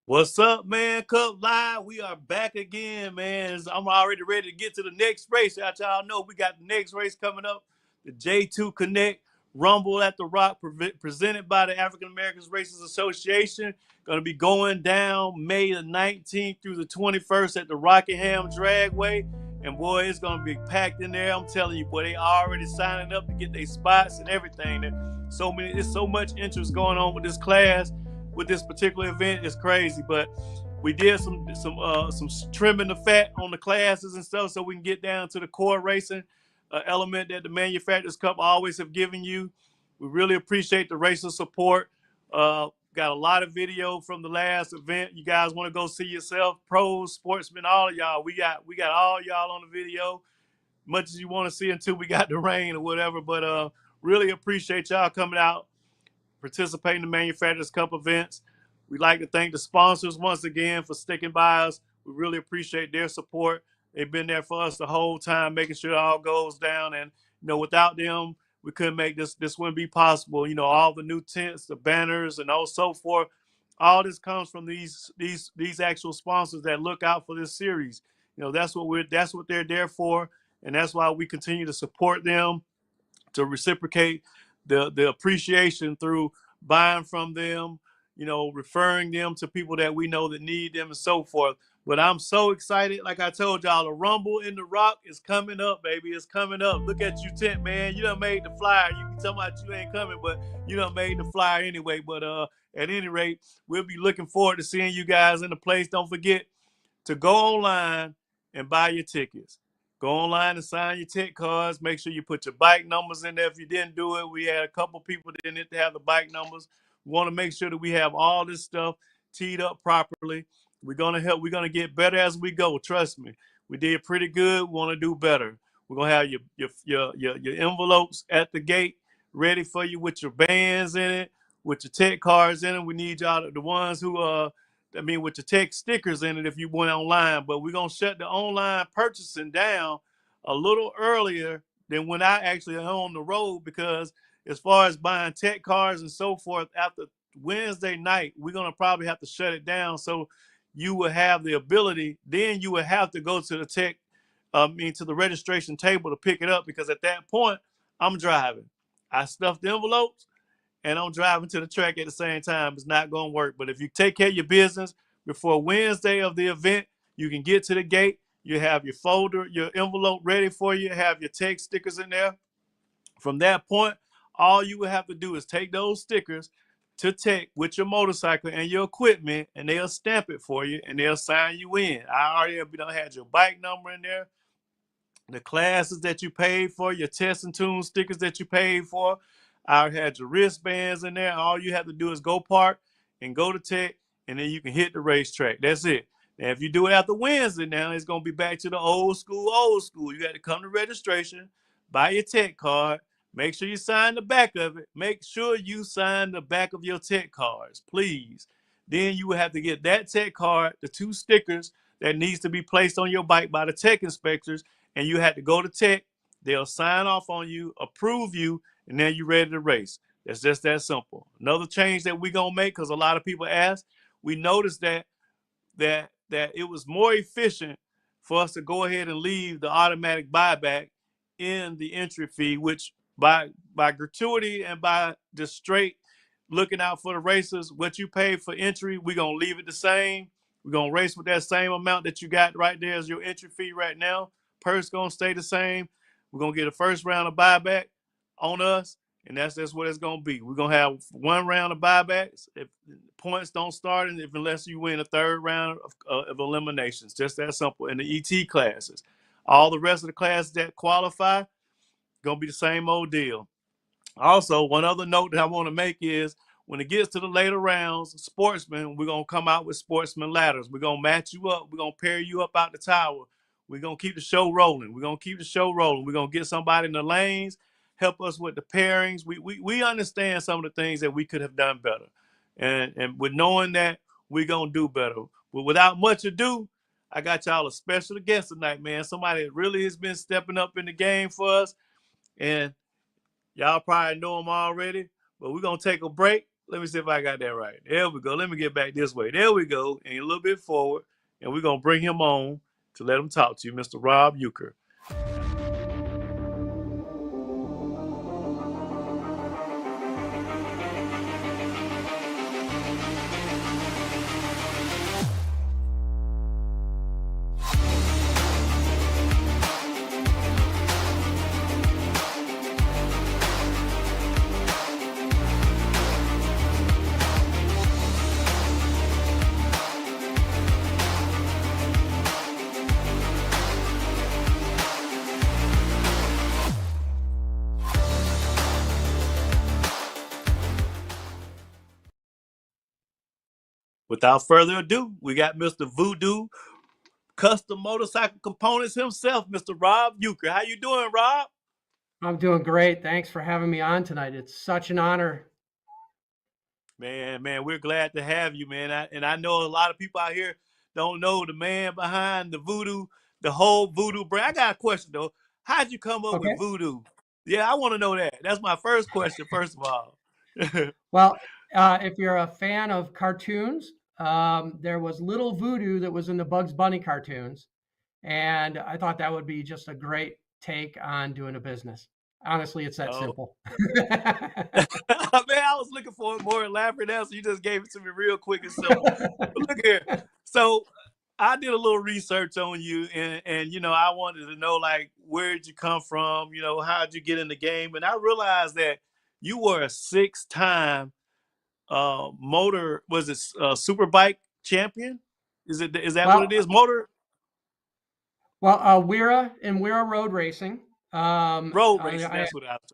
What's up, man? Cup Live. We are back again, man. I'm already ready to get to the next race. Y'all know we got the next race coming up, the J2 Connect Rumble at the Rock, presented by the African Americans Racers Association. Going to be going down May the 19th through the 21st at the Rockingham Dragway. And boy, it's going to be packed in there. I'm telling you, boy, they already signing up to get their spots and everything. There's so much interest going on with this class, with this particular event. Is crazy. But we did some trimming the fat on the classes and stuff so we can get down to the core racing element that the Manufacturers Cup always have given you. We really appreciate the racer support. Got a lot of video from the last event. You guys want to go see yourself, pros, sportsmen, all of y'all. We got all y'all on the video, much as you want to see until we got the rain or whatever. But really appreciate y'all coming out, participating in the Manufacturers Cup events. We'd like to thank the sponsors once again for sticking by us. We really appreciate their support. They've been there for us the whole time, making sure it all goes down. And without them, we couldn't make this. This wouldn't be possible. All the new tents, the banners, and so forth. All this comes from these actual sponsors that look out for this series. That's what they're there for, and that's why we continue to support them, to reciprocate the appreciation through buying from them, referring them to people that we know that need them and so forth. But I'm so excited. Like I told y'all, the Rumble in the Rock is coming up, baby. It's coming up. Look at you, Tent, man. You done made the flyer. You can tell me you ain't coming, but you done made the flyer anyway. But at any rate, we'll be looking forward to seeing you guys in the place. Don't forget to go online and buy your tickets. Go online and sign your ticket cards. Make sure you put your bike numbers in there. If you didn't do it, we had a couple people that didn't have the bike numbers. We want to make sure that we have all this stuff teed up properly. We're gonna help. We're gonna get better as we go. Trust me. We did pretty good. We want to do better. We're gonna have your envelopes at the gate ready for you with your bands in it, with your tech cards in it. We need y'all, the ones who with your tech stickers in it if you went online. But we're going to shut the online purchasing down a little earlier than when I actually am on the road, because as far as buying tech cards and so forth, after Wednesday night, we're going to probably have to shut it down. So you will have the ability, then you would have to go to the to the registration table to pick it up, because at that point, I'm driving. I stuffed the envelopes and I'm driving to the track at the same time. It's not going to work. But if you take care of your business before Wednesday of the event, you can get to the gate. You have your folder, your envelope ready for you. Have your tag stickers in there. From that point, all you would have to do is take those stickers to tech with your motorcycle and your equipment, and they'll stamp it for you and they'll sign you in. I already had your bike number in there, the classes that you paid for, your test and tune stickers that you paid for. I had your wristbands in there. All you have to do is go park and go to tech, and then you can hit the racetrack. That's it. Now, if you do it after Wednesday, now it's going to be back to the old school, old school. You got to come to registration, buy your tech card, make sure you sign the back of it. Make sure you sign the back of your tech cards, please. Then you will have to get that tech card, the 2 stickers that needs to be placed on your bike by the tech inspectors, and you had to go to tech. They'll sign off on you, approve you, and then you're ready to race. It's just that simple. Another change that we're gonna make, because a lot of people ask, we noticed that it was more efficient for us to go ahead and leave the automatic buyback in the entry fee, which by gratuity and by just straight looking out for the racers, what you pay for entry, we're gonna leave it the same. We're gonna race with that same amount that you got right there as your entry fee right now. Purse gonna stay the same. We're gonna get a first round of buyback on us, and that's what it's gonna be. We're gonna have 1 round of buybacks. If points don't start, and unless you win a 3rd round of eliminations, just that simple. In the ET classes, all the rest of the classes that qualify gonna be the same old deal. Also, one other note that I want to make is, when it gets to the later rounds, sportsmen, we're going to come out with sportsman ladders. We're going to match you up. We're going to pair you up out the tower. We're going to keep the show rolling. We're going to keep the show rolling. We're going to get somebody in the lanes, help us with the pairings. We understand some of the things that we could have done better. And with knowing that, we're going to do better. But without much ado, I got y'all a special guest tonight, man. Somebody that really has been stepping up in the game for us. And y'all probably know him already, but we're going to take a break. Let me see if I got that right. There we go. Let me get back this way. There we go. And a little bit forward. And we're going to bring him on to let him talk to you, Mr. Rob Uecker. Without further ado, we got Mr. Voodoo Custom Motorcycle Components himself, Mr. Rob Uecker. How you doing, Rob? I'm doing great. Thanks for having me on tonight. It's such an honor. Man, we're glad to have you, man. I know a lot of people out here don't know the man behind the Voodoo, the whole Voodoo brand. I got a question though. How'd you come up Okay. with Voodoo? Yeah, I want to know that. That's my first question, first of all. Well, if you're a fan of cartoons, there was Little Voodoo that was in the Bugs Bunny cartoons. And I thought that would be just a great take on doing a business. Honestly, it's that Oh, simple. man, I was looking for a more elaborate answer. You just gave it to me real quick and simple. But look here. So I did a little research on you, and I wanted to know like where'd you come from? How'd you get in the game? And I realized that you were a six-time motor, was it superbike champion? Is that what Well, it is? Motor We're road racing. road racing. That's what I was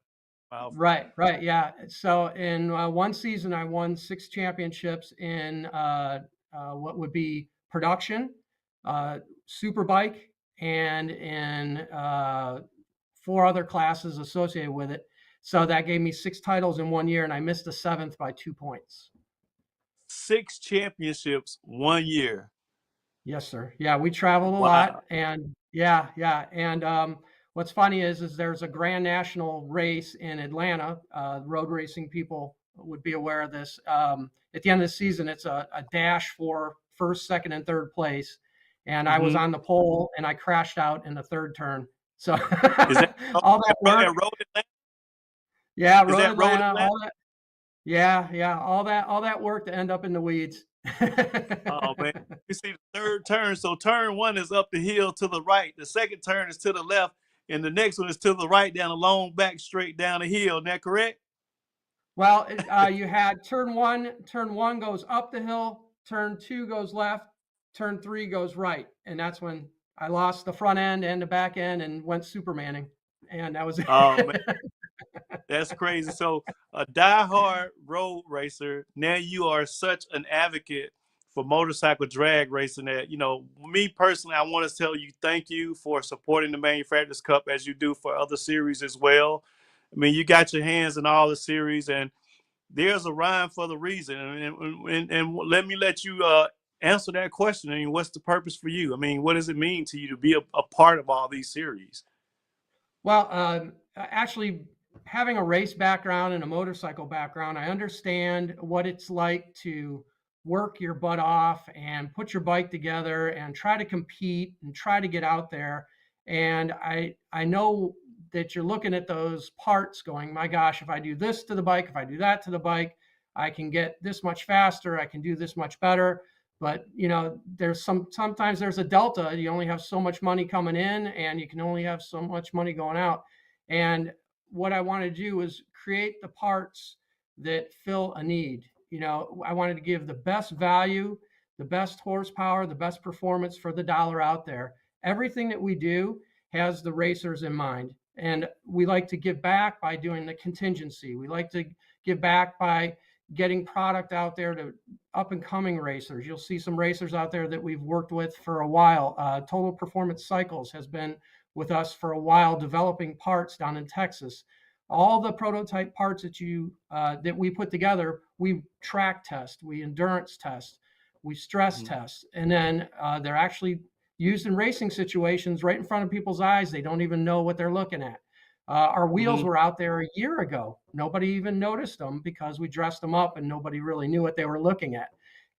talking about. Right, yeah. So in one season, I won 6 championships in what would be production, superbike, and in 4 other classes associated with it. So that gave me 6 titles in one year, and I missed the 7th by 2 points. 6 championships 1 year. Yes, sir. Yeah, we traveled a Wow. lot, and yeah. And what's funny is there's a Grand National race in Atlanta. Road racing people would be aware of this. At the end of the season, it's a dash for first, second, and third place. And I was Hmm. on the pole, and I crashed out in the third turn. So Is that all that work, road Atlanta? yeah, Is Road that road Atlanta, Atlanta? all that, yeah, all that work to end up in the weeds. Oh man, you see the third turn. So turn one is up the hill to the right. The second turn is to the left, and the next one is to the right down a long back straight down the hill. Isn't that correct? Well, you had turn one goes up the hill, turn 2 goes left, turn 3 goes right. And that's when I lost the front end and the back end and went Supermaning. And that was Oh man, it. that's crazy. So a diehard road racer. Now you are such an advocate for motorcycle drag racing that, me personally, I want to tell you thank you for supporting the Manufacturers Cup as you do for other series as well. I mean, you got your hands in all the series, and there's a rhyme for the reason. And let me let you answer that question. I mean, what's the purpose for you? I mean, what does it mean to you to be a part of all these series? Well, actually, having a race background and a motorcycle background, I understand what it's like to work your butt off and put your bike together and try to compete and try to get out there. And I know that you're looking at those parts going, my gosh, if I do this to the bike, if I do that to the bike, I can get this much faster, I can do this much better. But there's sometimes there's a delta. You only have so much money coming in, and you can only have so much money going out. And what I want to do is create the parts that fill a need. I wanted to give the best value, the best horsepower, the best performance for the dollar out there. Everything that we do has the racers in mind. And we like to give back by doing the contingency. We like to give back by getting product out there to up and coming racers. You'll see some racers out there that we've worked with for a while. Total Performance Cycles has been with us for a while, developing parts down in Texas. All the prototype parts that we put together, we track test, we endurance test, we stress test, and then they're actually used in racing situations right in front of people's eyes. They don't even know what they're looking at. Our wheels Hmm. were out there a year ago. Nobody even noticed them because we dressed them up and nobody really knew what they were looking at.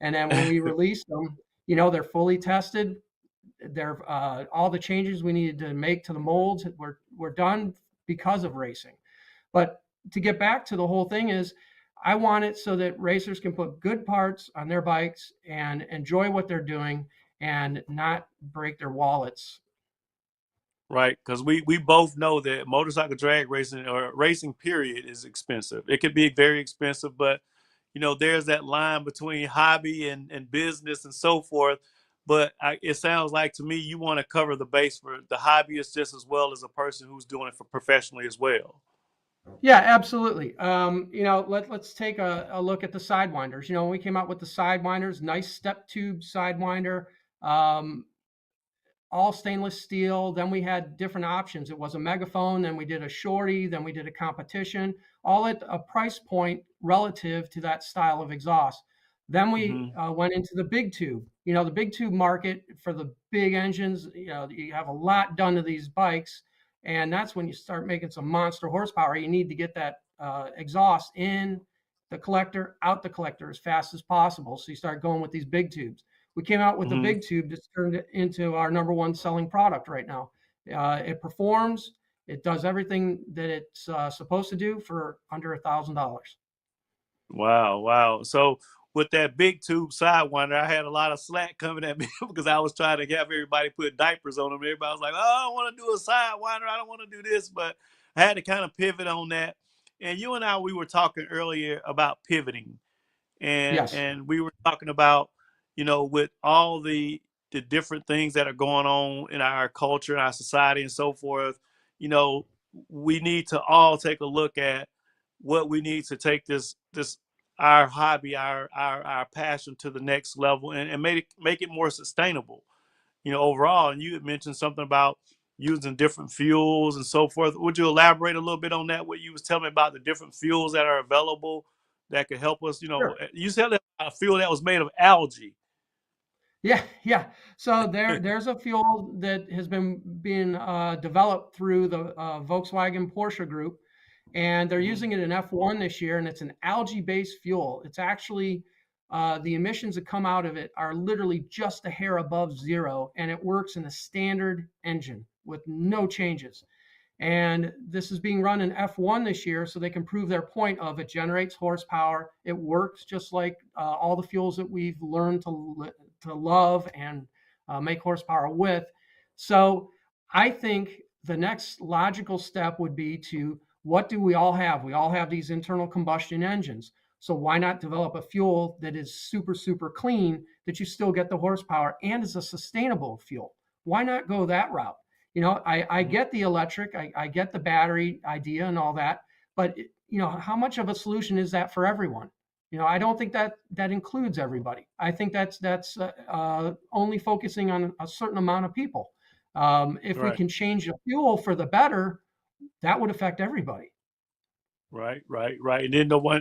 And then when we released them, they're fully tested. They're all the changes we needed to make to the molds were done because of racing. But to get back to the whole thing is, I want it so that racers can put good parts on their bikes and enjoy what they're doing and not break their wallets. Right, because we both know that motorcycle drag racing or racing period is expensive. It could be very expensive, but there's that line between hobby and business and so forth. But it sounds like to me you want to cover the base for the hobbyist just as well as a person who's doing it for professionally as well. Yeah, absolutely. Let's take a look at the sidewinders. When we came out with the sidewinders, nice step tube sidewinder, um, all stainless steel. Then we had different options. It was a megaphone, then we did a shorty, then we did a competition, all at a price point relative to that style of exhaust. Then we Hmm. went into the big tube. The big tube market for the big engines, you have a lot done to these bikes. And that's when you start making some monster horsepower. You need to get that exhaust in the collector, out the collector as fast as possible. So you start going with these big tubes. We came out with the Hmm. big tube that's turned it into our number one selling product right now. It performs. It does everything that it's supposed to do for under $1,000. Wow, wow. So with that big tube sidewinder, I had a lot of slack coming at me because I was trying to have everybody put diapers on them. Everybody was like, "Oh, I don't want to do a sidewinder. I don't want to do this," but I had to kind of pivot on that. And you and I, we were talking earlier about pivoting, and Yes. and we were talking about with all the different things that are going on in our culture and our society and so forth. you know we need to all take a look at what we need to take this our hobby, our passion to the next level, and make it more sustainable, overall. And you had mentioned something about using different fuels and so forth. Would you elaborate a little bit on that? What you was telling me about the different fuels that are available that could help us? Sure. You said that a fuel that was made of algae. Yeah, yeah. So there's a fuel that has been being developed through the Volkswagen Porsche group, and they're Hmm. using it in F1 this year, and it's an algae-based fuel. It's actually the emissions that come out of it are literally just a hair above zero, and it works in a standard engine with no changes. And this is being run in F1 this year, so they can prove their point of it generates horsepower. It works just like all the fuels that we've learned to love and make horsepower with. So I think the next logical step would be to, what do we all have? We all have these internal combustion engines. So why not develop a fuel that is super, super clean, that you still get the horsepower and is a sustainable fuel? Why not go that route? I get the electric, I get the battery idea and all that, but how much of a solution is that for everyone? I don't think that includes everybody. I think that's only focusing on a certain amount of people. If we Right. can change the fuel for the better, that would affect everybody. Right, right, right. And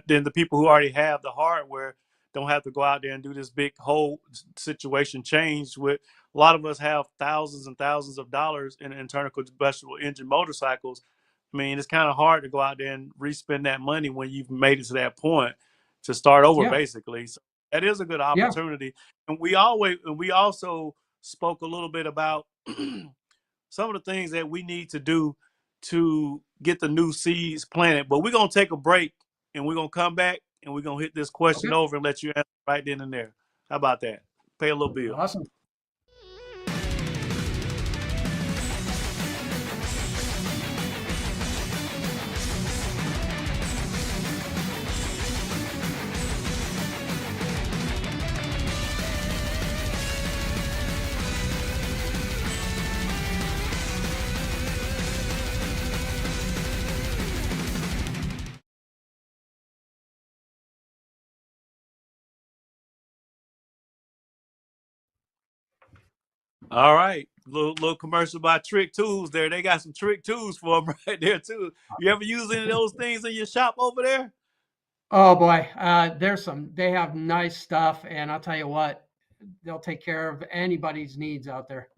then the people who already have the hardware don't have to go out there and do this big whole situation change. With a lot of us have thousands and thousands of dollars in internal combustible engine motorcycles. I mean, it's kind of hard to go out there and respend that money when you've made it to that point to start over, Yeah, basically. So that is a good yeah. opportunity. And we also spoke a little bit about some of the things that we need to do to get the new seeds planted. But we're gonna take a break and we're gonna come back and we're gonna hit this question Okay. over and let you answer right then and there. How about that? Pay a little bill. Awesome. All right. Little commercial by Trick Tools there. They got some Trick Tools for them right there too. You ever use any of those things in your shop over there? Oh boy, they have nice stuff, and I'll tell you what, they'll take care of anybody's needs out there.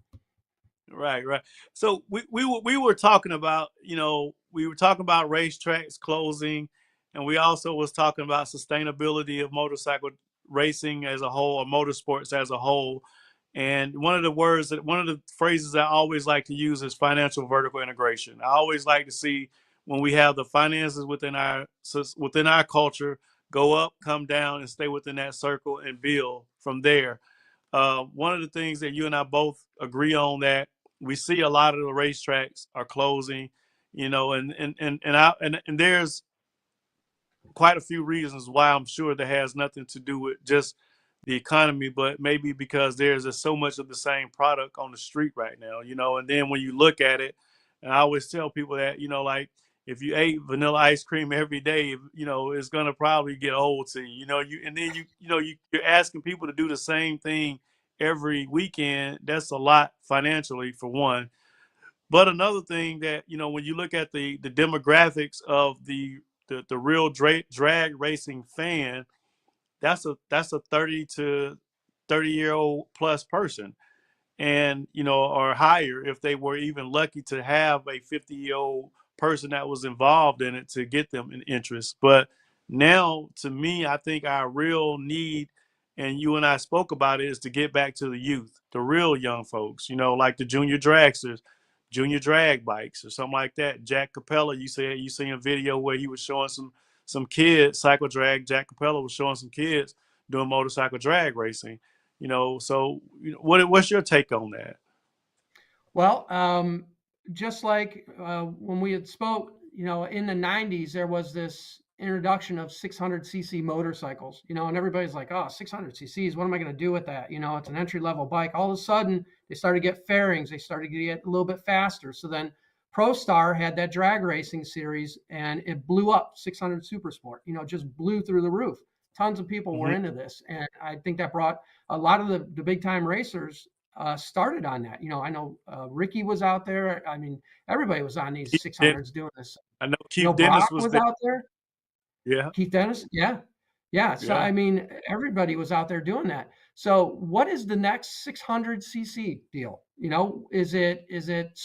Right, right. So we were talking about we were talking about racetracks closing, and we also was talking about sustainability of motorcycle racing as a whole, or motorsports as a whole. And one of the phrases I always like to use is financial vertical integration. I always like to see when we have the finances within our culture go up, come down, and stay within that circle and build from there. One of the things that you and I both agree on, that we see a lot of the racetracks are closing, and there's quite a few reasons why. I'm sure that has nothing to do with just the economy, but maybe because there's just so much of the same product on the street right now, and then when you look at it, and I always tell people that, like if you ate vanilla ice cream every day, it's going to probably get old to you, and then you're asking people to do the same thing every weekend. That's a lot financially, for one. But another thing that, when you look at the demographics of the real drag racing fan, that's a 30 to 30 year old plus person, and or higher, if they were even lucky to have a 50-year-old person that was involved in it to get them an interest. But now, to me, I think our real need, and you and I spoke about it, is to get back to the youth, the real young folks, like the junior dragsters, junior drag bikes or something like that. Jack Capella, you said you seen a video where he was showing some kids cycle drag. Jack Capella was showing some kids doing motorcycle drag racing. So what's your take on that? Well, just like when we had spoke, in the 90s, there was this introduction of 600cc motorcycles, and everybody's like, oh, 600cc's, what am I going to do with that? It's an entry level bike. All of a sudden, they started to get fairings. They started to get a little bit faster. So then ProStar had that drag racing series, and it blew up. 600 Super Sport, just blew through the roof. Tons of people were Hmm. into this. And I think that brought a lot of the big time racers started on that. I know Ricky was out there. I mean, everybody was on these Keith Dennis, 600s doing this. I know Keith Dennis Brock was was there. out there. Yeah, Keith Dennis, yeah, yeah. So yeah. I mean, everybody was out there doing that. So what is the next 600cc deal? Is it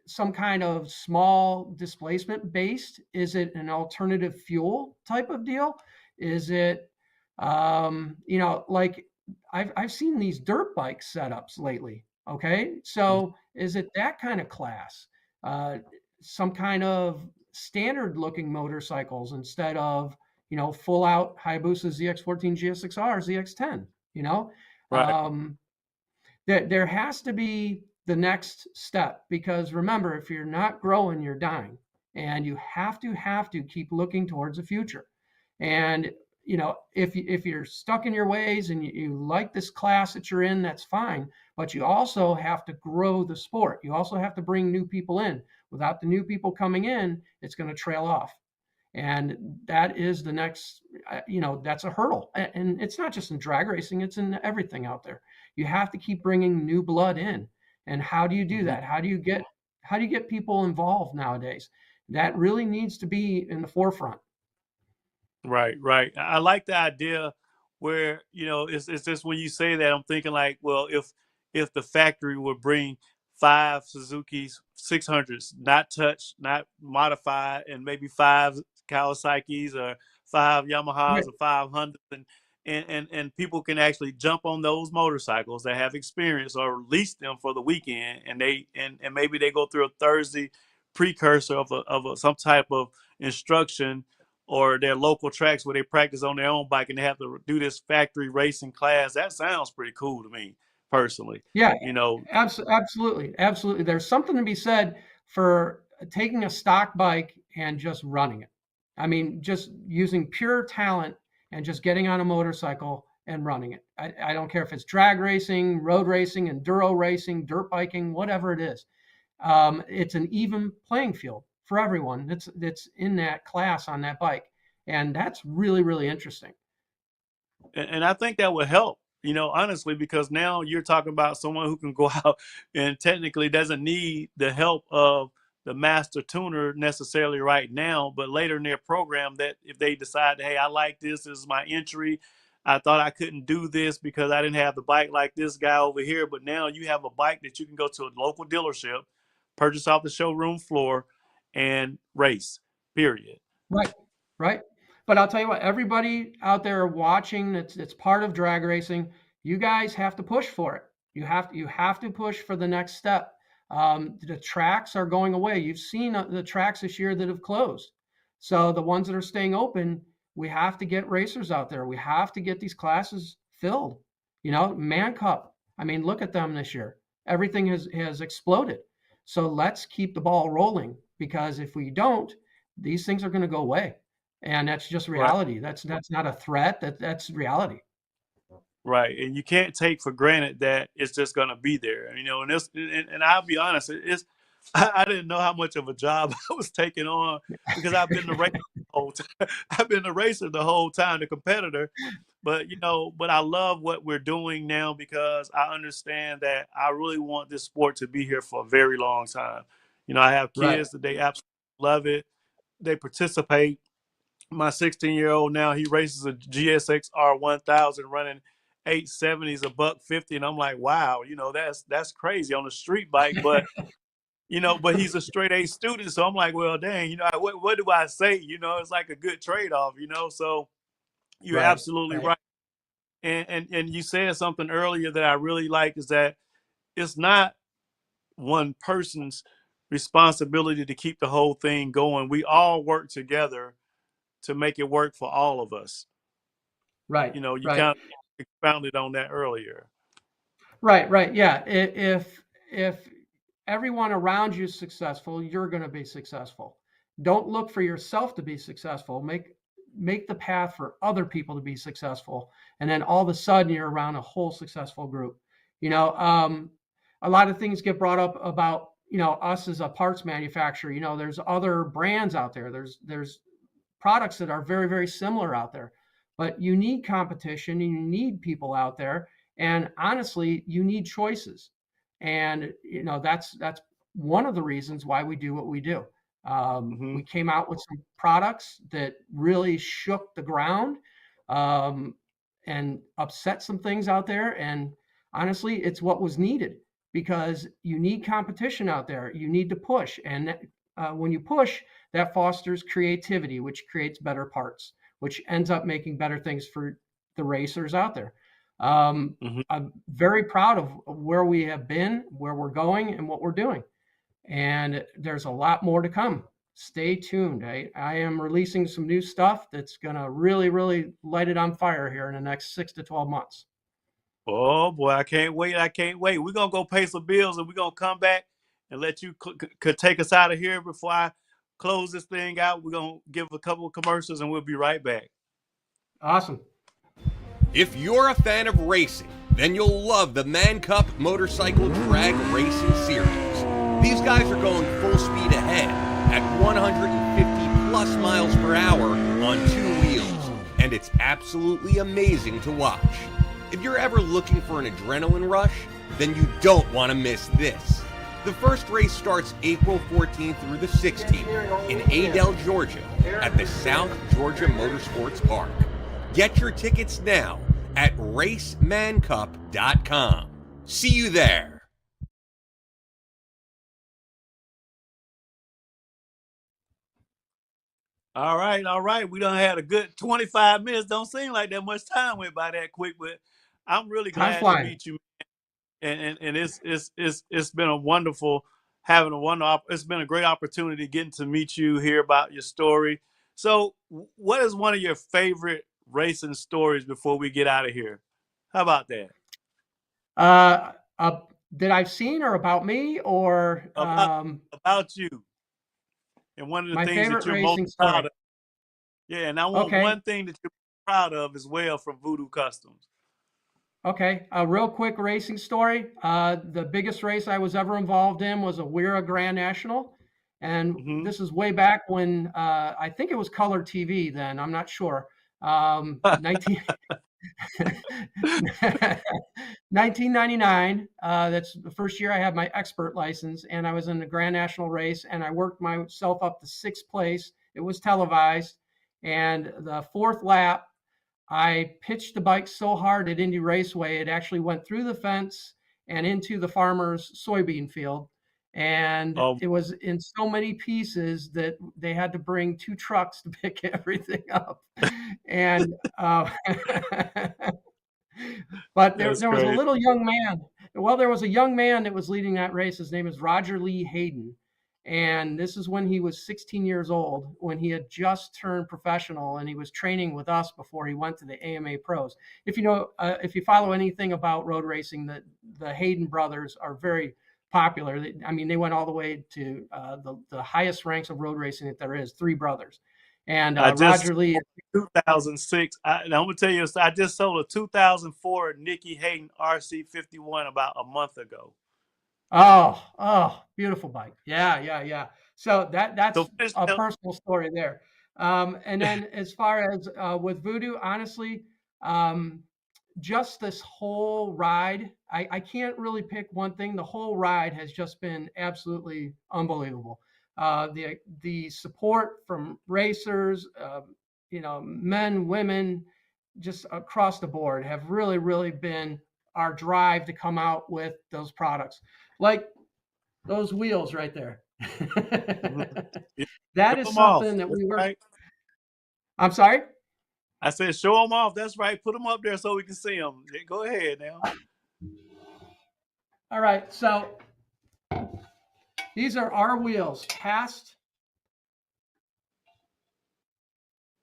some kind of small displacement based? Is it an alternative fuel type of deal? Is it, like I've seen these dirt bike setups lately. Okay, Mhm. so is it that kind of class? Uh, some kind of standard looking motorcycles instead of full out Hayabusa ZX14 GSXR ZX10. You know, Right. um, there has to be the next step, because remember, if you're not growing, you're dying, and you have to keep looking towards the future. And if you're stuck in your ways and you like this class that you're in, that's fine. But you also have to grow the sport. You also have to bring new people in. Without the new people coming in, it's going to trail off. And that is the next, that's a hurdle. And it's not just in drag racing, it's in everything out there. You have to keep bringing new blood in. And how do you do Mhm. that? How do you get people involved nowadays? That really needs to be in the forefront. Right, right. I like the idea where, it's just when you say that, I'm thinking like, well, if the factory would bring five Suzuki's 600s, not touched, not modified, and maybe five Kawasaki's, or five Yamahas, Right. or five Hondas, and people can actually jump on those motorcycles that have experience, or lease them for the weekend, and maybe they go through a Thursday precursor of some type of instruction, or their local tracks where they practice on their own bike and they have to do this factory racing class. That sounds pretty cool to me, personally. Yeah, You know, absolutely, absolutely. There's something to be said for taking a stock bike and just running it. I mean, just using pure talent and just getting on a motorcycle and running it. I don't care if it's drag racing, road racing, enduro racing, dirt biking, whatever it is. It's an even playing field for everyone that's in that class on that bike, and that's really really interesting. and I think that would help, honestly, because now you're talking about someone who can go out and technically doesn't need the help of the master tuner necessarily right now, but later in their program, that if they decide, hey, I like this is my entry. I thought I couldn't do this because I didn't have the bike like this guy over here, but now you have a bike that you can go to a local dealership, purchase off the showroom floor, and race, period. Right, right. But I'll tell you what, everybody out there watching, it's part of drag racing. You guys have to push for it. You have to push for the next step. The tracks are going away. You've seen the tracks this year that have closed. So the ones that are staying open, we have to get racers out there. We have to get these classes filled. Man Cup. I mean, look at them this year. Everything has exploded. So let's keep the ball rolling, because if we don't, these things are going to go away, and that's just Right. reality. That's not a threat. That's reality. Right. And you can't take for granted that it's just going to be there. And I'll be honest, I didn't know how much of a job I was taking on, because I've been the racer the whole time. I've been the racer the whole time, the competitor. But I love what we're doing now, because I understand that I really want this sport to be here for a very long time. I have Right. kids that they absolutely love it. They participate. My 16-year-old now, he races a GSX R1000 running 870s, a buck 50, and I'm like, wow, that's crazy on a street bike, but he's a straight A student, so I'm like, well, dang, what do I say? It's like a good trade-off, so you're Right. absolutely Right. right. And you said something earlier that I really like, is that it's not one person's responsibility to keep the whole thing going. We all work together to make it work for all of us. Right. You Right. kind of expounded on that earlier. Right. Right. Yeah. If everyone around you is successful, you're going to be successful. Don't look for yourself to be successful. Make the path for other people to be successful, and then all of a sudden you're around a whole successful group. A lot of things get brought up about us as a parts manufacturer. There's other brands out there. There's products that are very, very similar out there, but you need competition and you need people out there. And honestly, you need choices. And that's one of the reasons why we do what we do. Hmm. We came out with some products that really shook the ground, um, and upset some things out there. And honestly, it's what was needed, because you need competition out there. You need to push. And when you push, that fosters creativity, which creates better parts, which ends up making better things for the racers out there. Hmm. I'm very proud of where we have been, where we're going, and what we're doing. And there's a lot more to come. Stay tuned. I am releasing some new stuff that's going to really, really light it on fire here in the next 6 to 12 months. Oh boy, I can't wait! I can't wait. We're gonna go pay some bills, and we're gonna come back and let you could take us out of here before I close this thing out. We're gonna give a couple of commercials, and we'll be right back. Awesome. If you're a fan of racing, then you'll love the Man Cup Motorcycle Drag Racing Series. These guys are going full speed ahead at 150 plus miles per hour on two wheels, and it's absolutely amazing to watch. If you're ever looking for an adrenaline rush, then you don't want to miss this. The first race starts April 14th through the 16th in Adel, Georgia at the South Georgia Motorsports Park. Get your tickets now at racemancup.com. See you there. All right, all right. We done had a good 25 minutes. Don't seem like that much time went by that quick, but I'm really Time glad to flying. meet you. And it's been a wonderful having a wonderful. It's been a great opportunity getting to meet you, hear about your story. So, what is one of your favorite racing stories before we get out of here? How about that? Uh, uh, that I've seen, or about me, or About you, and one of the my things that favorite you're most racing proud story. of. Yeah, and I want Okay. one thing that you're proud of as well from Voodoo Customs. Okay. A real quick racing story. The biggest race I was ever involved in was a Wera Grand National. And Hmm. this is way back when I think it was color TV then. I'm not sure. 19, 1999. That's the first year I had my expert license, and I was in the Grand National race, and I worked myself up to sixth place. It was televised, and the fourth lap, I pitched the bike so hard at Indy Raceway, it actually went through the fence and into the farmer's soybean field. And Oh, it was in so many pieces that they had to bring 2 trucks to pick everything up. And but that's there was a crazy. little young man. Well, there was a young man that was leading that race. His name is Roger Lee Hayden. And this is when he was 16 years old, when he had just turned professional, and he was training with us before he went to the AMA Pros. If you know, if you follow anything about road racing, the Hayden brothers are very popular. I mean, they went all the way to the highest ranks of road racing that there is, 3 brothers. And I just Roger Lee, 2006. I'm gonna tell you, I just sold a 2004 Nikki Hayden RC51 about a month ago. beautiful bike. Yeah. So So that's finish a up. personal story there. And then as far as with Voodoo, honestly, just this whole ride, I can't really pick one thing. The whole ride has just been absolutely unbelievable. The support from racers, men, women, just across the board have really been our drive to come out with those products, like those wheels right there. Yeah, That show is them off. something that That's we were. right. I'm sorry. I said, show them off. That's right. Put them up there so we can see them. Go ahead now. All right, so these are our wheels, cast,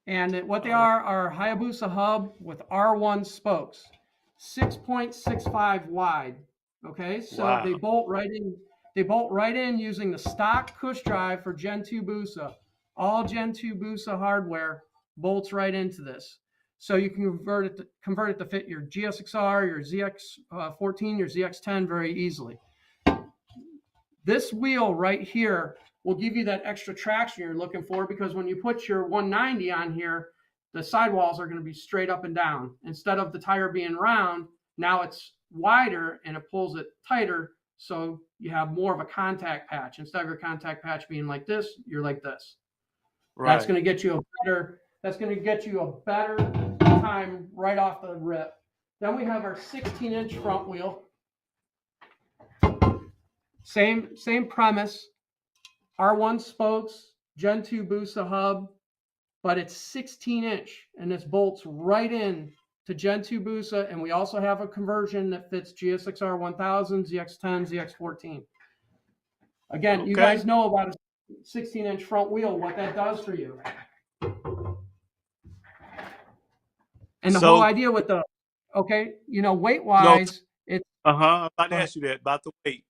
and what they are Hayabusa hub with R1 spokes, 6.65 wide. Okay, so Wow. they bolt right in. They bolt right in using the stock push drive for Gen 2 Busa. All Gen 2 Busa hardware bolts right into this. So you can convert it to fit your GSXR, your ZX14, your ZX10 very easily. This wheel right here will give you that extra traction you're looking for, because when you put your 190 on here, the sidewalls are going to be straight up and down. Instead of the tire being round, now it's wider and it pulls it tighter, so you have more of a contact patch. Instead of your contact patch being like this, you're like this. Right. That's going to get you a better time right off the rip. Then we have our 16-inch front wheel. Same premise, R1 spokes, Gen 2 Busa hub, but it's 16-inch, and this bolts right in to Gen 2 Busa, and we also have a conversion that fits GSXR 1000, ZX10, ZX14. Again, you guys know about a 16-inch front wheel, what that does for you. And the whole idea with the, weight-wise, it's... I'm about to ask you that, about the weight.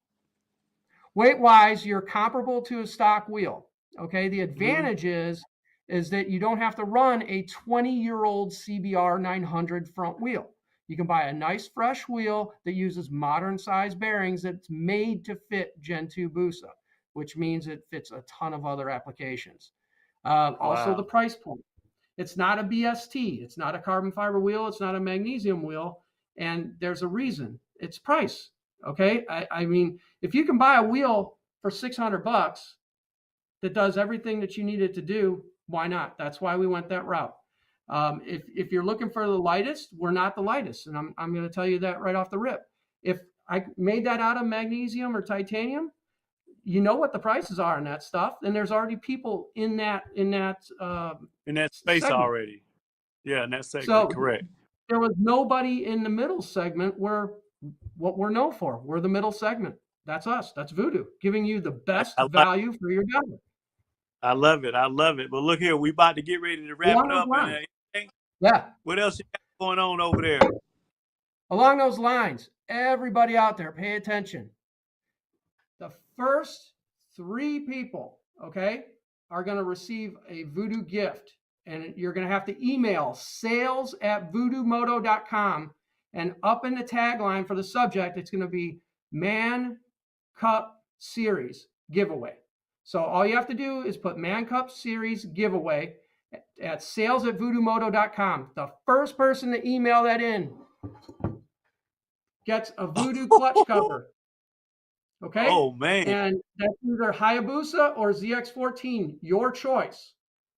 Weight-wise, you're comparable to a stock wheel. Okay, the advantage is that you don't have to run a 20-year-old CBR 900 front wheel. You can buy a nice fresh wheel that uses modern size bearings that's made to fit Gen 2 Busa, which means it fits a ton of other applications. Also, the price point. It's not a BST. It's not a carbon fiber wheel. It's not a magnesium wheel. And there's a reason. It's price. Okay, I mean, if you can buy a wheel for $600 that does everything that you need it to do, why not? That's why we went that route. If you're looking for the lightest, we're not the lightest, and I'm going to tell you that right off the rip. If I made that out of magnesium or titanium, you know what the prices are in that stuff, and there's already people in that space segment already. Yeah, in that segment, so, correct. There was nobody in the middle segment where what we're known for. We're the middle segment. That's us. That's Voodoo, giving you the best value for your dollar. I love it. But look here, we about to get ready to wrap it up. Yeah. What else you got going on over there? Along those lines, everybody out there, pay attention. The first 3 people, okay, are going to receive a Voodoo gift. And you're going to have to email sales@voodoomoto.com. And up in the tagline for the subject, it's going to be Man Cup Series giveaway. So all you have to do is put Man Cup Series giveaway at sales@voodoomoto.com. The first person to email that in gets a Voodoo clutch cover. Okay? Oh, man. And that's either Hayabusa or ZX14, your choice.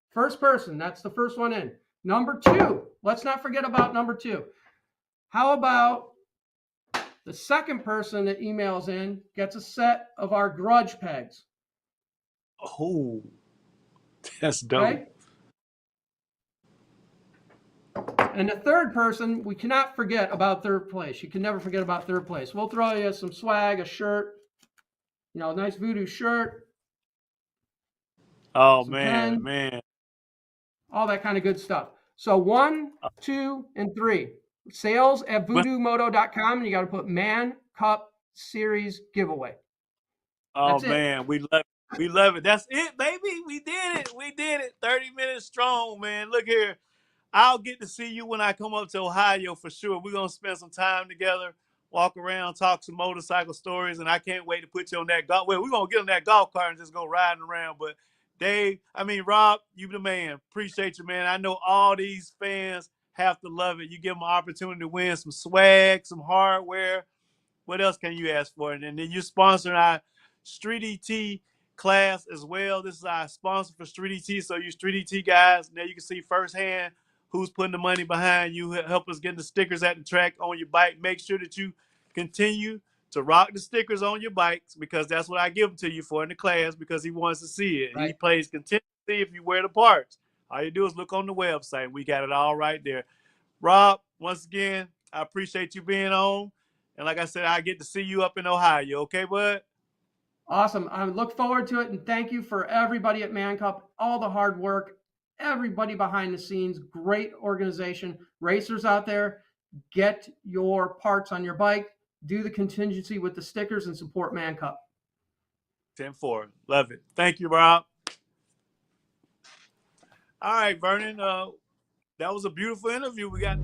First person, that's the first one in. Number 2, let's not forget about number 2. How about The second person that emails in gets a set of our grudge pegs. Oh, that's dope. Okay. And the third person, we cannot forget about third place. You can never forget about third place. We'll throw you some swag, a shirt, you know, a nice Voodoo shirt. Oh Some man, pen, man. all that kind of good stuff. So 1, 2, and 3. Sales at voodoomoto.com, and you got to put Man Cup Series giveaway. Oh That's it. man, we love it. We love it. That's it, baby. We did it. We did it. 30 minutes strong, man. Look here. I'll get to see you when I come up to Ohio for sure. We're gonna spend some time together, walk around, talk some motorcycle stories, and I can't wait to put you on that golf. Well, we're gonna get on that golf cart and just go riding around. But Rob, you the man. Appreciate you, man. I know all these fans have to love it. You give them an opportunity to win some swag, some hardware. What else can you ask for? And then you're sponsoring our Street ET class as well. This is our sponsor for Street ET. So you Street ET guys, now you can see firsthand who's putting the money behind you. Help us get the stickers at the track on your bike. Make sure that you continue to rock the stickers on your bikes, because that's what I give them to you for in the class, because he wants to see it. Right. He plays contingency if you wear the parts. All you do is look on the website. We got it all right there. Rob, once again, I appreciate you being on. And like I said, I get to see you up in Ohio. Okay, bud? Awesome. I look forward to it. And thank you for everybody at Man Cup, all the hard work, everybody behind the scenes, great organization. Racers out there, get your parts on your bike, do the contingency with the stickers, and support Man Cup. 10-4. Love it. Thank you, Rob. All right, Vernon. That was a beautiful interview. We got